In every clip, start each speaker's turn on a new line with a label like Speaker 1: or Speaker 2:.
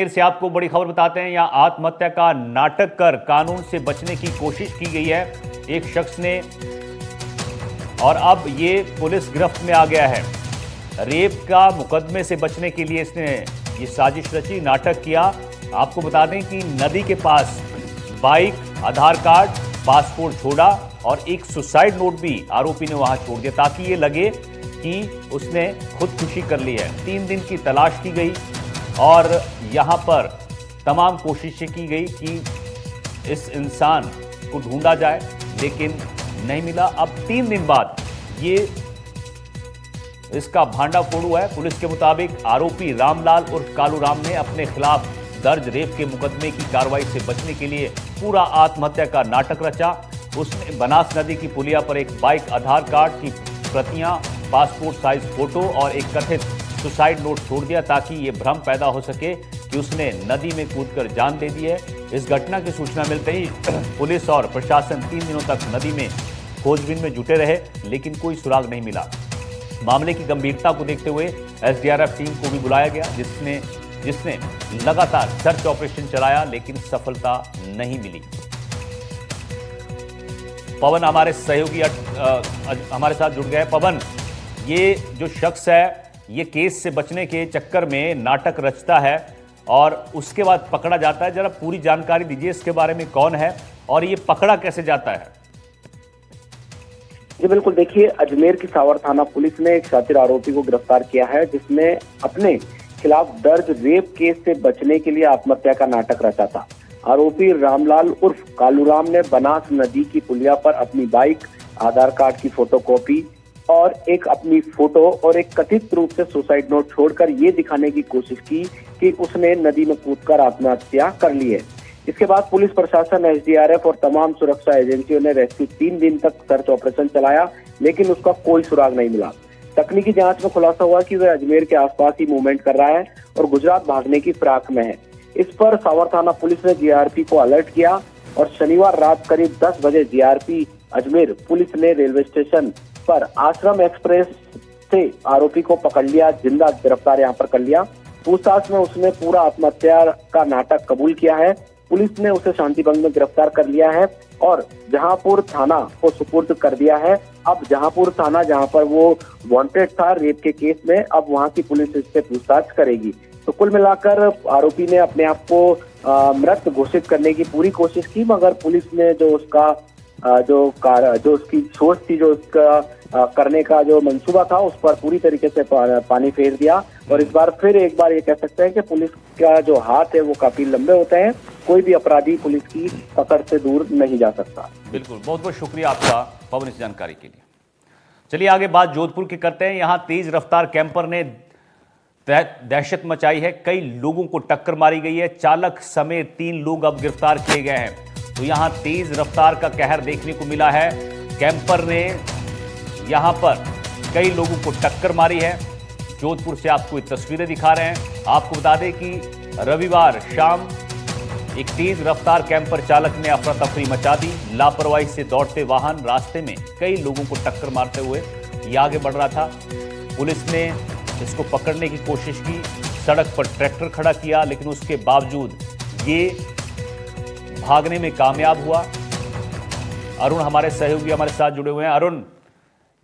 Speaker 1: फिर से आपको बड़ी खबर बताते हैं। यहाँ आत्महत्या का नाटक कर कानून से बचने की कोशिश की गई है एक शख्स ने, और अब ये पुलिस गिरफ्त में आ गया है। रेप का मुकदमे से बचने के लिए इसने ये साजिश रची, नाटक किया। आपको बता दें कि नदी के पास बाइक, आधार कार्ड, पासपोर्ट छोड़ा और एक सुसाइड नोट भी आरोपी ने वहां छोड़ दिया ताकि ये लगे कि उसने खुदकुशी कर ली है। 3 दिन की तलाश की गई और यहां पर तमाम कोशिशें की गई कि इस इंसान को ढूंढा जाए, लेकिन नहीं मिला। अब 3 दिन बाद ये इसका भांडा फोड़ हुआ है। पुलिस के मुताबिक आरोपी रामलाल उर्फ कालू राम ने अपने खिलाफ दर्ज रेप के मुकदमे की कार्रवाई से बचने के लिए पूरा आत्महत्या का नाटक रचा। उसने बनास नदी की पुलिया पर एक बाइक, आधार कार्ड की प्रतियां, पासपोर्ट साइज फोटो और एक कथित सुसाइड नोट छोड़ दिया ताकि ये भ्रम पैदा हो सके कि उसने नदी में कूदकर जान दे दी है। इस घटना की सूचना मिलते ही पुलिस और प्रशासन 3 दिनों तक नदी में खोजबीन में जुटे रहे, लेकिन कोई सुराग नहीं मिला। मामले की गंभीरता को देखते हुए एसडीआरएफ टीम को भी बुलाया गया, जिसने लगातार सर्च ऑपरेशन चलाया, लेकिन सफलता नहीं मिली। पवन हमारे सहयोगी हमारे साथ जुड़ गए। पवन, ये जो शख्स है ये केस से बचने के चक्कर में नाटक रचता है और उसके बाद पकड़ा जाता है। जरा पूरी जानकारी दीजिए इसके बारे में, कौन है और ये पकड़ा कैसे जाता है?
Speaker 2: जी बिल्कुल, देखिए, अजमेर की सावर थाना पुलिस ने एक शातिर आरोपी को गिरफ्तार किया है जिसने अपने खिलाफ दर्ज रेप केस से बचने के लिए आत्महत्या का नाटक रचा था। आरोपी रामलाल उर्फ कालू राम ने बनास नदी की पुलिया पर अपनी बाइक, आधार कार्ड की फोटोकॉपी और एक अपनी फोटो और एक कथित रूप से सुसाइड नोट छोड़कर ये दिखाने की कोशिश की कि उसने नदी में कूदकर आत्महत्या कर ली है। इसके बाद पुलिस प्रशासन, एसडीआरएफ और तमाम सुरक्षा एजेंसियों ने रेस्क्यू 3 दिन तक सर्च ऑपरेशन चलाया, लेकिन उसका कोई सुराग नहीं मिला। तकनीकी जांच में खुलासा हुआ कि वह अजमेर के आसपास ही मूवमेंट कर रहा है और गुजरात भागने की फिराक में है। इस पर सावर थाना पुलिस ने जीआरपी को अलर्ट किया और शनिवार रात करीब 10 बजे जीआरपी अजमेर पुलिस ने रेलवे स्टेशन पर आश्रम एक्सप्रेस से आरोपी को पकड़ लिया, जिंदा गिरफ्तार यहाँ पर कर लिया। पूछताछ में उसने पूरा आत्महत्या का नाटक कबूल किया है। पुलिस ने उसे शांति भंग में गिरफ्तार कर लिया है और जहांपुर थाना को सुपुर्द कर दिया है। अब जहांपुर थाना, जहां पर वो वांटेड था रेप के केस में, अब वहां की पुलिस इससे पूछताछ करेगी। तो कुल मिलाकर आरोपी ने अपने आप को मृत घोषित करने की पूरी कोशिश की, मगर पुलिस ने जो उसका जो उसकी सोच थी, जो उसका करने का जो मंसूबा था, उस पर पूरी तरीके से पानी फेर दिया। और इस बार फिर एक बार ये कह सकते हैं कि पुलिस का जो हाथ है वो काफी लंबे होते हैं। कोई भी अपराधी पुलिस की पकड़ से दूर नहीं जा सकता।
Speaker 1: बिल्कुल, बहुत बहुत शुक्रिया आपका पवन इस जानकारी के लिए। चलिए आगे बात जोधपुर की करते हैं। यहां तेज रफ्तार कैंपर ने दहशत मचाई है, कई लोगों को टक्कर मारी गई है। चालक समेत 3 लोग अब गिरफ्तार किए गए हैं। तो यहां तेज रफ्तार का कहर देखने को मिला है। कैंपर ने यहां पर कई लोगों को टक्कर मारी है। जोधपुर से आपको ये तस्वीरें दिखा रहे हैं। आपको बता दें कि रविवार शाम एक तेज रफ्तार कैंपर चालक ने अफरा तफरी मचा दी। लापरवाही से दौड़ते वाहन रास्ते में कई लोगों को टक्कर मारते हुए ये आगे बढ़ रहा था। पुलिस ने इसको पकड़ने की कोशिश की, सड़क पर ट्रैक्टर खड़ा किया, लेकिन उसके बावजूद ये भागने में कामयाब हुआ। अरुण हमारे सहयोगी हमारे साथ जुड़े हुए हैं। अरुण,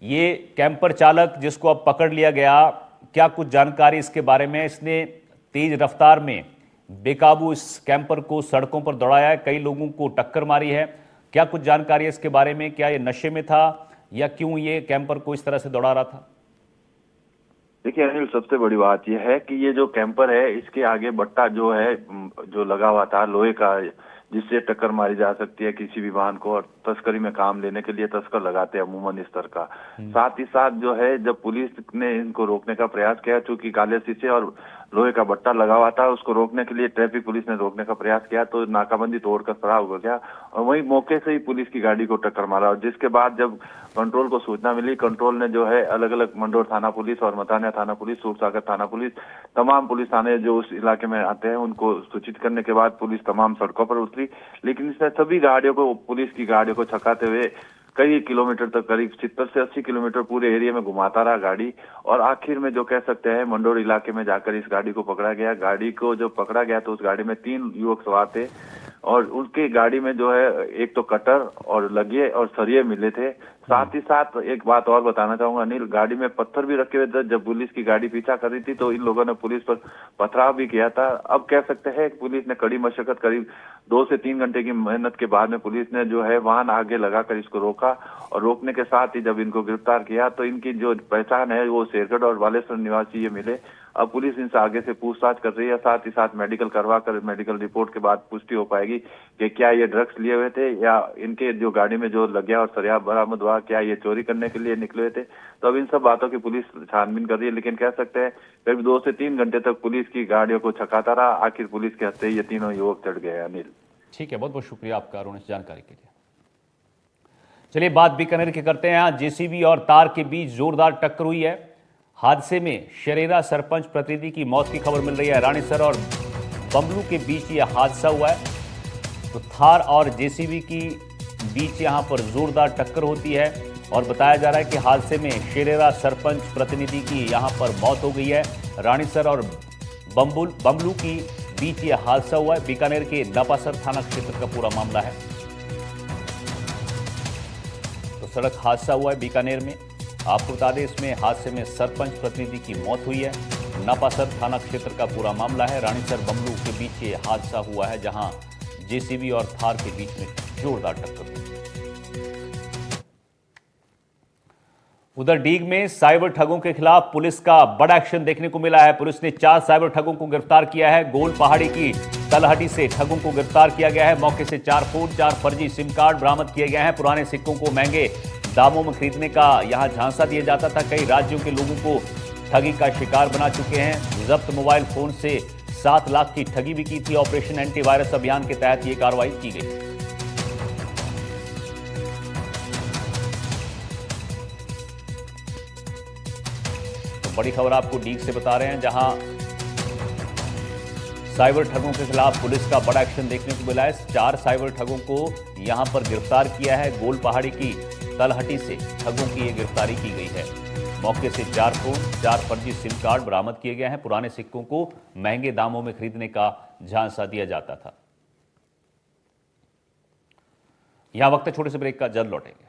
Speaker 1: ये कैंपर चालक जिसको अब पकड़ लिया गया, क्या कुछ जानकारी इसके बारे में? इसने तेज रफ्तार में बेकाबू इस कैंपर को सड़कों पर दौड़ाया है, कई लोगों को टक्कर मारी है। क्या कुछ जानकारी है इसके बारे में? क्या ये नशे में था या क्यों ये कैंपर को इस तरह से दौड़ा रहा था?
Speaker 3: देखिए अनिल, सबसे बड़ी बात यह है कि ये जो कैंपर है, इसके आगे बट्टा जो है, जो लगा हुआ था लोहे का, जिससे टक्कर मारी जा सकती है किसी भी वाहन को, और तस्करी में काम लेने के लिए तस्कर लगाते हैं अमूमन इस तरह का। साथ ही साथ जो है, जब पुलिस ने इनको रोकने का प्रयास किया, चूंकि काले शीशे और लोहे का बट्टा लगा हुआ था, उसको रोकने के लिए ट्रैफिक पुलिस ने रोकने का प्रयास किया तो नाकाबंदी तोड़कर फरार हो गया और वहीं मौके से ही पुलिस की गाड़ी को टक्कर मारा। और जिसके बाद जब कंट्रोल को सूचना मिली, कंट्रोल ने जो है अलग अलग मंडोर थाना पुलिस और मतानिया थाना पुलिस, सूरसागर थाना पुलिस, तमाम पुलिस थाने जो उस इलाके में आते हैं उनको सूचित करने के बाद पुलिस तमाम सड़कों पर उतरी। लेकिन इसने सभी गाड़ियों को, पुलिस की गाड़ियों को छकाते हुए कई किलोमीटर तक, करीब 70 से 80 किलोमीटर पूरे एरिया में घुमाता रहा गाड़ी, और आखिर में जो कह सकते हैं मंडोर इलाके में जाकर इस गाड़ी को पकड़ा गया। गाड़ी को जो पकड़ा गया तो उस गाड़ी में 3 युवक सवार थे, और उसकी गाड़ी में जो है एक तो कटर और लगे और सरिये मिले थे। साथ ही साथ एक बात और बताना चाहूंगा अनिल, गाड़ी में पत्थर भी रखे हुए थे। जब पुलिस की गाड़ी पीछा कर रही थी तो इन लोगों ने पुलिस पर पथराव भी किया था। अब कह सकते हैं पुलिस ने कड़ी मशक्कत, करीब 2 से 3 घंटे की मेहनत के बाद में पुलिस ने जो है वाहन आगे लगाकर इसको रोका, और रोकने के साथ ही जब इनको गिरफ्तार किया तो इनकी जो पहचान है वो शेरगढ़ और बालेश्वर निवासी ये मिले। अब पुलिस इनसे आगे से पूछताछ कर रही है, साथ ही साथ मेडिकल करवा कर मेडिकल रिपोर्ट के बाद पुष्टि हो पाएगी कि क्या ये ड्रग्स लिए हुए थे या इनके जो गाड़ी में जो लग गया और शराब बरामद हुआ, क्या ये चोरी करने के लिए निकले हुए थे। तो अब इन सब बातों की पुलिस छानबीन कर रही है, लेकिन कह सकते हैं करीब 2 से 3 घंटे तक पुलिस की गाड़ियों को छकाता रहा। आखिर पुलिस के हत्थे ये तीनों युवक चढ़ गए। अनिल,
Speaker 1: ठीक है, बहुत बहुत शुक्रिया आपका अरुण इस जानकारी के लिए। चलिए बात बीकानेर की करते हैं। यहाँ जेसीबी और तार के बीच जोरदार टक्कर हुई है। हादसे में शरेरा सरपंच प्रतिनिधि की मौत की खबर मिल रही है। रानीसर और बमलू के बीच यह हादसा हुआ है। तो थार और जेसीबी की बीच यहां पर जोरदार टक्कर होती है और बताया जा रहा है कि हादसे में शरेरा सरपंच प्रतिनिधि की यहां पर मौत हो गई है। रानीसर और बमलू की बीच यह हादसा हुआ है। बीकानेर के नापासर थाना क्षेत्र का पूरा मामला है। तो सड़क हादसा हुआ है बीकानेर में। आपको बता दें इसमें हादसे में सरपंच प्रतिनिधि की मौत हुई है। नापासर थाना क्षेत्र का पूरा मामला है। रानीसर बमलू के बीच ये हादसा हुआ है जहां जेसीबी और थार के बीच में जोरदार टक्कर हुई। उधर डीग में साइबर ठगों के खिलाफ पुलिस का बड़ा एक्शन देखने को मिला है। पुलिस ने 4 साइबर ठगों को गिरफ्तार किया है। गोल पहाड़ी की तलहटी से ठगों को गिरफ्तार किया गया है। मौके से 4 फोन, 4 फर्जी सिम कार्ड बरामद किए गए हैं। पुराने सिक्कों को महंगे दामों में खरीदने का यहां झांसा दिया जाता था। कई राज्यों के लोगों को ठगी का शिकार बना चुके हैं। जब्त मोबाइल फोन से 7 लाख की ठगी भी की थी। ऑपरेशन एंटीवायरस अभियान के तहत यह कार्रवाई की गई। तो बड़ी खबर आपको डीग से बता रहे हैं जहां साइबर ठगों के खिलाफ पुलिस का बड़ा एक्शन देखने को मिला है। 4 साइबर ठगों को यहां पर गिरफ्तार किया है। गोल पहाड़ी की तलहटी से ठगों की यह गिरफ्तारी की गई है। मौके से 4 फोन, 4 फर्जी सिम कार्ड बरामद किए गए हैं। पुराने सिक्कों को महंगे दामों में खरीदने का झांसा दिया जाता था। यहां वक्त है छोटे से ब्रेक का, जल्द लौटेंगे।